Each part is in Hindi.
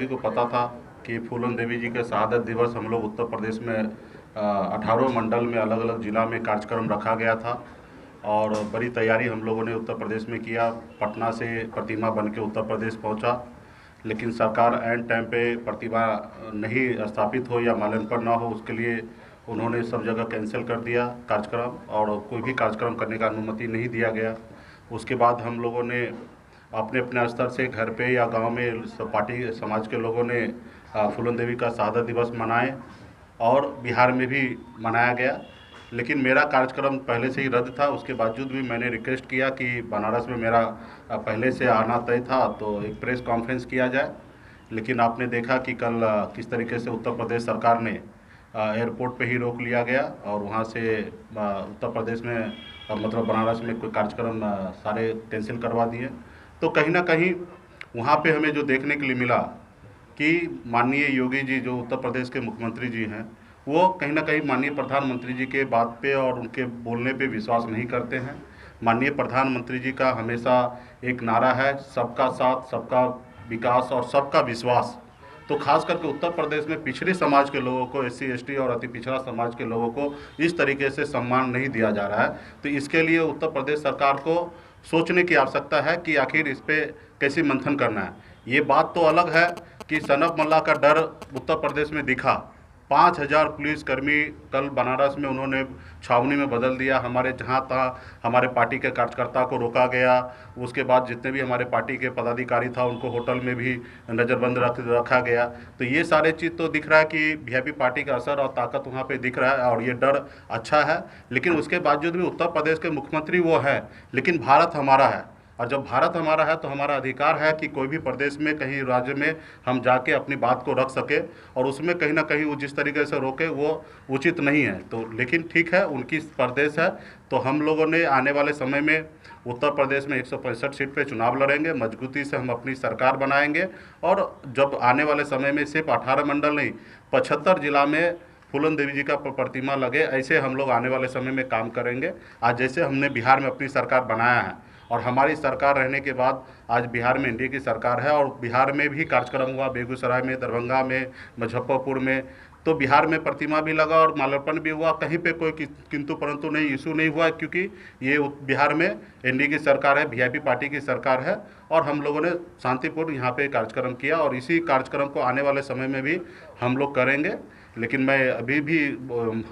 सभी को पता था कि फूलन देवी जी के शहादत दिवस हम लोग उत्तर प्रदेश में 18 मंडल में अलग अलग ज़िला में कार्यक्रम रखा गया था और बड़ी तैयारी हम लोगों ने उत्तर प्रदेश में किया। पटना से प्रतिमा बन के उत्तर प्रदेश पहुंचा, लेकिन सरकार एंड टाइम पे प्रतिमा नहीं स्थापित हो या माल्यार्पण ना हो, उसके लिए उन्होंने सब जगह कैंसिल कर दिया कार्यक्रम और कोई भी कार्यक्रम करने का अनुमति नहीं दिया गया। उसके बाद हम लोगों ने अपने अपने स्तर से घर पे या गांव में पार्टी समाज के लोगों ने फूलन देवी का शहादत दिवस मनाए और बिहार में भी मनाया गया। लेकिन मेरा कार्यक्रम पहले से ही रद्द था, उसके बावजूद भी मैंने रिक्वेस्ट किया कि बनारस में मेरा पहले से आना तय था तो एक प्रेस कॉन्फ्रेंस किया जाए। लेकिन आपने देखा कि कल किस तरीके से उत्तर प्रदेश सरकार ने एयरपोर्ट पे ही रोक लिया गया और वहाँ से उत्तर प्रदेश में मतलब बनारस में कोई कार्यक्रम सारे कैंसिल करवा दिए। तो कहीं ना कहीं वहाँ पे हमें जो देखने के लिए मिला कि माननीय योगी जी जो उत्तर प्रदेश के मुख्यमंत्री जी हैं, वो कहीं ना कहीं माननीय प्रधानमंत्री जी के बात पे और उनके बोलने पे विश्वास नहीं करते हैं। माननीय प्रधानमंत्री जी का हमेशा एक नारा है, सबका साथ, सबका विकास और सबका विश्वास। तो खास करके उत्तर प्रदेश में पिछड़े समाज के लोगों को, SC ST और अति पिछड़ा समाज के लोगों को इस तरीके से सम्मान नहीं दिया जा रहा है। तो इसके लिए उत्तर प्रदेश सरकार को सोचने की आवश्यकता है कि आखिर इस पर कैसे मंथन करना है। ये बात तो अलग है कि सनक मल्ला का डर उत्तर प्रदेश में दिखा। 5000 पुलिसकर्मी कल बनारस में उन्होंने छावनी में बदल दिया। हमारे जहाँ तहाँ हमारे पार्टी के कार्यकर्ता को रोका गया। उसके बाद जितने भी हमारे पार्टी के पदाधिकारी था उनको होटल में भी नज़रबंद रखा गया। तो ये सारे चीज़ तो दिख रहा है कि VIP पार्टी का असर और ताकत वहाँ पे दिख रहा है और ये डर अच्छा है। लेकिन उसके बावजूद भी उत्तर प्रदेश के मुख्यमंत्री वो हैं, लेकिन भारत हमारा है और जब भारत हमारा है तो हमारा अधिकार है कि कोई भी प्रदेश में, कहीं राज्य में हम जाके अपनी बात को रख सके और उसमें कहीं ना कहीं वो जिस तरीके से रोके वो उचित नहीं है। तो लेकिन ठीक है, उनकी प्रदेश है। तो हम लोगों ने आने वाले समय में उत्तर प्रदेश में 165 सीट पे चुनाव लड़ेंगे, मजबूती से हम अपनी सरकार बनाएंगे और जब आने वाले समय में सिर्फ 18 मंडल नहीं 75 जिला में फूलन देवी जी का प्रतिमा लगे, ऐसे हम लोग आने वाले समय में काम करेंगे। आज जैसे हमने बिहार में अपनी सरकार बनाया है और हमारी सरकार रहने के बाद आज बिहार में NDA की सरकार है और बिहार में भी कार्यक्रम हुआ, बेगूसराय में, दरभंगा में, मुजफ्फरपुर में। तो बिहार में प्रतिमा भी लगा और माल्यार्पण भी हुआ, कहीं पे कोई किंतु परंतु नहीं, इशू नहीं हुआ, क्योंकि ये बिहार में NDA की सरकार है, VIP पार्टी की सरकार है और हम लोगों ने शांतिपूर्ण यहाँ पे कार्यक्रम किया और इसी कार्यक्रम को आने वाले समय में भी हम लोग करेंगे। लेकिन मैं अभी भी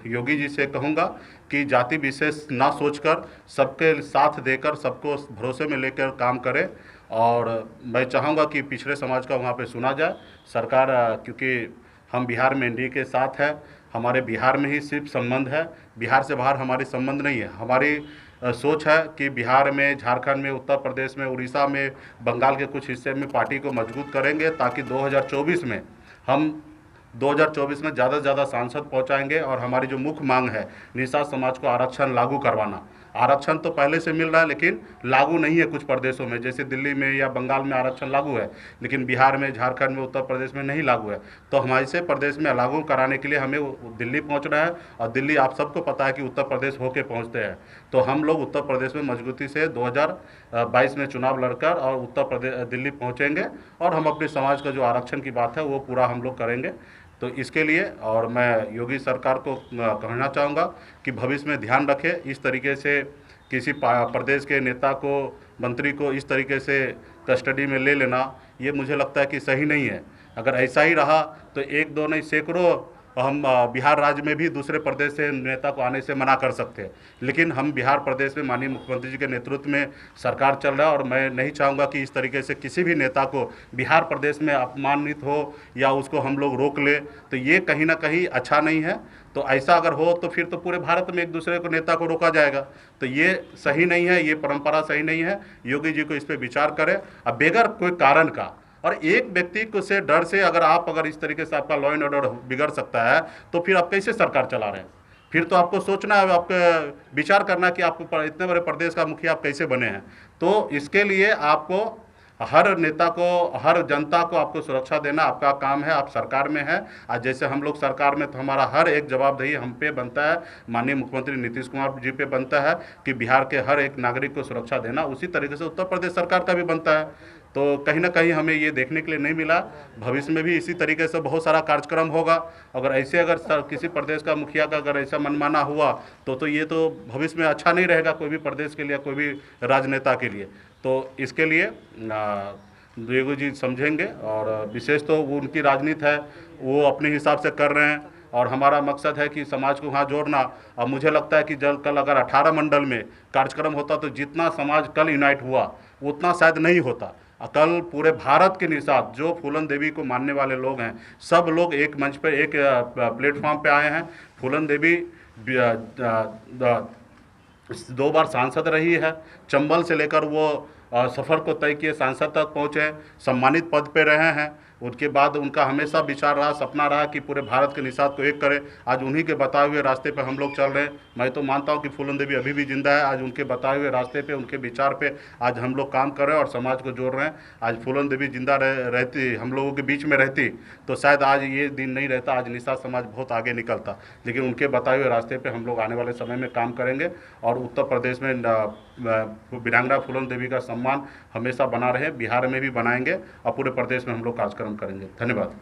योगी जी से कहूँगा कि जाति विशेष ना सोचकर सबके साथ देकर सबको भरोसे में लेकर काम करें और मैं चाहूँगा कि पिछड़े समाज का वहाँ पे सुना जाए। सरकार क्योंकि हम बिहार में NDA के साथ है, हमारे बिहार में ही सिर्फ संबंध है, बिहार से बाहर हमारी संबंध नहीं है। हमारी सोच है कि बिहार में, झारखंड में, उत्तर प्रदेश में, उड़ीसा में, बंगाल के कुछ हिस्से में पार्टी को मजबूत करेंगे ताकि 2024 में हम 2024 में ज़्यादा से ज़्यादा सांसद पहुंचाएंगे। और हमारी जो मुख्य मांग है निषाद समाज को आरक्षण लागू करवाना, आरक्षण तो पहले से मिल रहा है लेकिन लागू नहीं है कुछ प्रदेशों में, जैसे दिल्ली में या बंगाल में आरक्षण लागू है लेकिन बिहार में, झारखंड में, उत्तर प्रदेश में नहीं लागू है। तो हमारे से प्रदेश में लागू कराने के लिए हमें दिल्ली पहुंचना है और दिल्ली आप सबको पता है कि उत्तर प्रदेश होके पहुंचते हैं। तो हम लोग उत्तर प्रदेश में मजबूती से 2022 में चुनाव लड़कर और उत्तर प्रदेश दिल्ली पहुँचेंगे और हम अपने समाज का जो आरक्षण की बात है वो पूरा हम लोग करेंगे। तो इसके लिए और मैं योगी सरकार को कहना चाहूँगा कि भविष्य में ध्यान रखें, इस तरीके से किसी प्रदेश के नेता को, मंत्री को इस तरीके से कस्टडी में ले लेना, ये मुझे लगता है कि सही नहीं है। अगर ऐसा ही रहा तो एक दो नहीं सैकड़ों हम बिहार राज्य में भी दूसरे प्रदेश से नेता को आने से मना कर सकते हैं, लेकिन हम बिहार प्रदेश में माननीय मुख्यमंत्री जी के नेतृत्व में सरकार चल रहा है और मैं नहीं चाहूँगा कि इस तरीके से किसी भी नेता को बिहार प्रदेश में अपमानित हो या उसको हम लोग रोक ले, तो ये कहीं ना कहीं अच्छा नहीं है। तो ऐसा अगर हो तो फिर तो पूरे भारत में एक दूसरे को नेता को रोका जाएगा, तो ये सही नहीं है, ये परंपरा सही नहीं है। योगी जी को इस पर विचार करें। अब बगैर कोई कारण का और एक व्यक्ति को से डर से अगर इस तरीके से आपका लॉ एंड ऑर्डर बिगड़ सकता है तो फिर आप कैसे सरकार चला रहे हैं? फिर तो आपको सोचना है, आपको विचार करना है कि आपको इतने बड़े प्रदेश का मुखिया आप कैसे बने हैं। तो इसके लिए आपको हर नेता को, हर जनता को आपको सुरक्षा देना आपका काम है। आप सरकार में हैं, आज जैसे हम लोग सरकार में, तो हमारा हर एक जवाबदेही हम पे बनता है, माननीय मुख्यमंत्री नीतीश कुमार जी पे बनता है कि बिहार के हर एक नागरिक को सुरक्षा देना। उसी तरीके से उत्तर प्रदेश सरकार का भी बनता है। तो कहीं ना कहीं हमें ये देखने के लिए नहीं मिला। भविष्य में भी इसी तरीके से बहुत सारा कार्यक्रम होगा। अगर ऐसे अगर किसी प्रदेश का मुखिया का अगर ऐसा मनमाना हुआ तो ये तो भविष्य में अच्छा नहीं रहेगा कोई भी प्रदेश के लिए, कोई भी राजनेता के लिए। तो इसके लिए द्विवेदी जी समझेंगे, और विशेष तो वो उनकी राजनीति है, वो अपने हिसाब से कर रहे हैं, और हमारा मकसद है कि समाज को वहाँ जोड़ना। अब मुझे लगता है कि जब कल अगर 18 मंडल में कार्यक्रम होता तो जितना समाज कल यूनाइट हुआ उतना शायद नहीं होता। कल पूरे भारत के निसाथ जो फूलन देवी को मानने वाले लोग हैं, सब लोग एक मंच पर, एक प्लेटफॉर्म पे आए हैं। फूलन देवी 2 बार सांसद रही है। चंबल से लेकर वो सफ़र को तय किए सांसद तक पहुँचे, सम्मानित पद पे रहे हैं। उसके बाद उनका हमेशा विचार रहा, सपना रहा कि पूरे भारत के निसात को एक करें। आज उन्हीं के बताए हुए रास्ते पे हम लोग चल रहे हैं। मैं तो मानता हूं कि फूलन देवी अभी भी जिंदा है। आज उनके बताए हुए रास्ते पे, उनके विचार पे आज हम लोग काम कर रहे हैं और समाज को जोड़ रहे हैं। आज फूलन देवी जिंदा रहती, हम लोगों के बीच में रहती, तो शायद आज ये दिन नहीं रहता, आज निसात समाज बहुत आगे निकलता। लेकिन उनके बताए हुए रास्ते पर हम लोग आने वाले समय में काम करेंगे, और उत्तर प्रदेश में वीरांगना फूलन देवी का सम्मान हमेशा बना रहे, बिहार में भी बनाएंगे, और पूरे प्रदेश में हम लोग कार्यक्रम करेंगे। धन्यवाद।